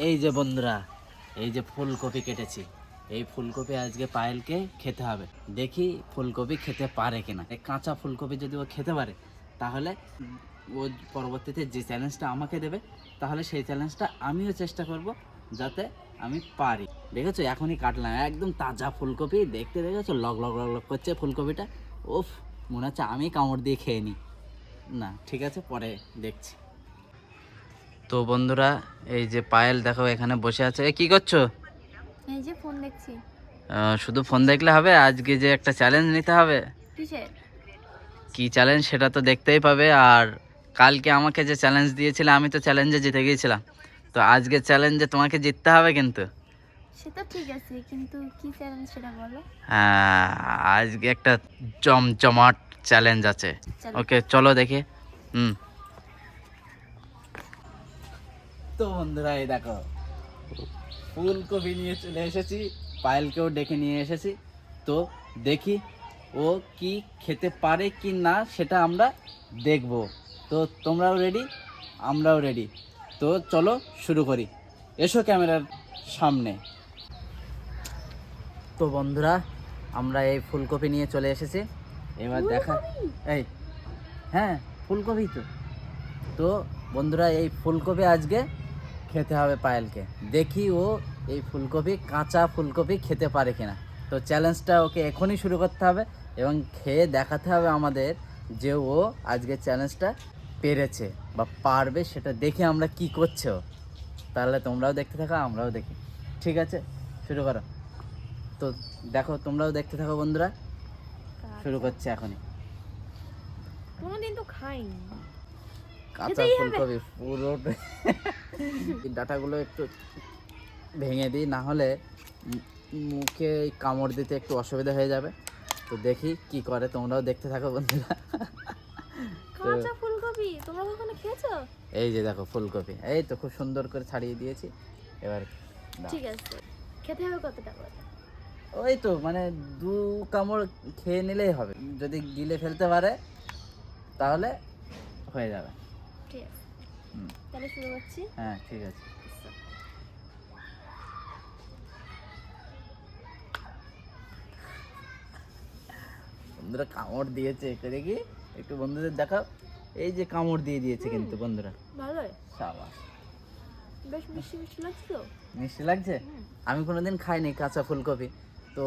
এই যে বন্ধুরা, এই যে ফুলকপি কেটেছি, এই ফুলকপি আজকে পায়েলকে খেতে হবে। দেখি ফুলকপি খেতে পারে কিনা। এই কাঁচা ফুলকপি যদি ও খেতে পারে তাহলে ও পরবর্তীতে যে চ্যালেঞ্জটা আমাকে দেবে, তাহলে সেই চ্যালেঞ্জটা আমিও চেষ্টা করব যাতে আমি পারি। দেখেছো এখনই কাটলাম, একদম তাজা ফুলকপি, দেখতে দেখেছো লগ লগ লগ লগ করছে ফুলকপিটা। ওফ, মনে হচ্ছে আমি কামড় দিয়ে খেয়ে নিই। না ঠিক আছে, পরে দেখছি। তো বন্ধুরা, এই যে পায়েল দেখো এখানে বসে আছে। কি করছো? এই যে ফোন দেখছি। শুধু ফোন দেখলে হবে? আজকে যে একটা চ্যালেঞ্জ নিতে হবে। কিসের? কি চ্যালেঞ্জ সেটা তো দেখতেই পাবে। আর কালকে আমাকে যে চ্যালেঞ্জ দিয়েছিলে, আমি তো চ্যালেঞ্জে জিতে গিয়েছিলাম। তো আজকে চ্যালেঞ্জে তোমাকে জিততে হবে কিন্তু। সেটা ঠিক আছে, কিন্তু কি চ্যালেঞ্জ সেটা বলো। হ্যাঁ, আজকে একটা জমজমাট চ্যালেঞ্জ আছে। চলো। ওকে চলো দেখি। তো বন্ধুরা, এই দেখো ফুলকপি নিয়ে চলে এসেছি, পায়েলকেও ডেকে নিয়ে এসেছি। তো দেখি ও কি খেতে পারে কি না সেটা আমরা দেখব। তো তোমরাও রেডি, আমরাও রেডি। তো চলো শুরু করি, এসো ক্যামেরার সামনে। তো বন্ধুরা, আমরা এই ফুলকপি নিয়ে চলে এসেছি। এবার দেখা, এই হ্যাঁ ফুলকপি তো। তো বন্ধুরা, এই ফুলকপি আজকে খেতে হবে পায়েলকে। দেখি ও এই ফুলকপি, কাঁচা ফুলকপি খেতে পারে কিনা। তো চ্যালেঞ্জটা ওকে এখনই শুরু করতে হবে এবং খেয়ে দেখাতে হবে আমাদের যে ও আজকে চ্যালেঞ্জটা পেরেছে বা পারবে। সেটা দেখে আমরা কি করছে ও। তাহলে তোমরাও দেখতে থাকো, আমরাও দেখি। ঠিক আছে, শুরু করো। তো দেখো, তোমরাও দেখতে থাকো বন্ধুরা, শুরু করছে এখনই। কোনোদিন তো খাইনি। কাঁচা ফুলকপি পুরো ডাটাগুলো একটু ভেঙে দিই, না হলে মুখে কামড় দিতে একটু অসুবিধা হয়ে যাবে। তো দেখি কি করে, তোমরাও দেখতে থাকো বন্ধুরা। কাঁচা ফুলকপি তোমরা কখনো খেয়েছো? এই যে দেখো ফুলকপি, এই তো খুব সুন্দর করে ছাড়িয়ে দিয়েছি। এবার দাও। ঠিক আছে, খেতে হবে কতটা করে? ওই তো মানে 2 কামড় খেয়ে নিলেই হবে। যদি গিলে ফেলতে পারে তাহলে হয়ে যাবে। ঠিক আছে, তাহলে শুরু করছি। হ্যাঁ ঠিক আছে। বন্ধুরা কামড় দিয়েছে, দেখি একটু বন্ধুদের দেখাও। এই যে কামড় দিয়ে দিয়েছে কিন্তু বন্ধুরা। ভালোই, সাবাস। বেশ মিষ্টি মিষ্টি লাগছে তো। মিষ্টি লাগছে? আমি কোনোদিন খাইনি কাঁচা ফুলকপি। তো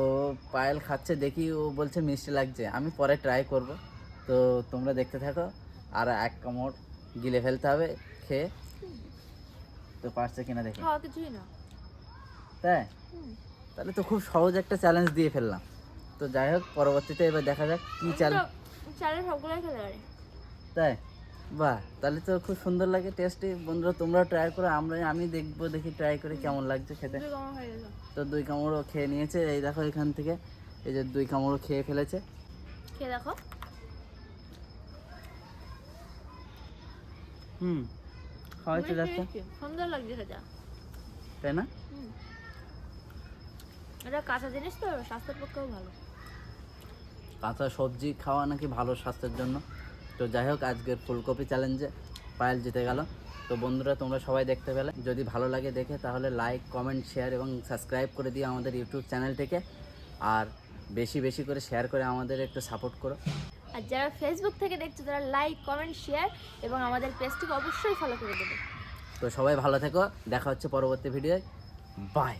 পায়েল খাচ্ছে, দেখি ও বলছে মিষ্টি লাগছে। আমি পরে ট্রাই করব। তো তোমরা দেখতে থাকো। আর এক কামড় গিলে ফেলতে হবে খেয়ে। তো পারছে কিনা দেখি। খাওয়া কিছুই না। তাই? তাহলে তো খুব সহজ একটা চ্যালেঞ্জ দিয়ে ফেললাম। তো যাই হোক, পরবর্তীতে এবার দেখা যাক কি চ্যালেঞ্জ। চালের সবগুলোই খেতে পারে। তাই? বাহ, তাহলে তো খুব সুন্দর লাগে, টেস্টি। বন্ধুরা তোমরাও ট্রাই করো, আমি দেখবো, দেখি ট্রাই করে কেমন লাগছে খেতে। তো 2 কামড়ও খেয়ে নিয়েছে, এই দেখো এখান থেকে। এই যে 2 কামড়ও খেয়ে ফেলেছে। খেয়ে দেখো। খাওয়াইতে যাচ্ছে, সুন্দর লাগছে সেটা, তাই না? এটা কাঁচা জিনিস তো, স্বাস্থ্যের পক্ষেও ভালো। কাঁচা সবজি খাওয়া নাকি ভালো স্বাস্থ্যের জন্য। তো যাই হোক, আজকের ফুলকপি চ্যালেঞ্জে পায়েল জিতে গেল। তো বন্ধুরা তোমরা সবাই দেখতে পেলে। যদি ভালো লাগে দেখে তাহলে লাইক, কমেন্ট, শেয়ার এবং সাবস্ক্রাইব করে দিও আমাদের ইউটিউব চ্যানেলটিকে। আর বেশি বেশি করে শেয়ার করে আমাদের একটু সাপোর্ট করো। আর যারা ফেসবুক থেকে দেখছো তারা লাইক, কমেন্ট, শেয়ার এবং আমাদের পেজটিকে অবশ্যই ফলো করে দেবে। তো সবাই ভালো থেকো, দেখা হচ্ছে পরবর্তী ভিডিওয়। বাই।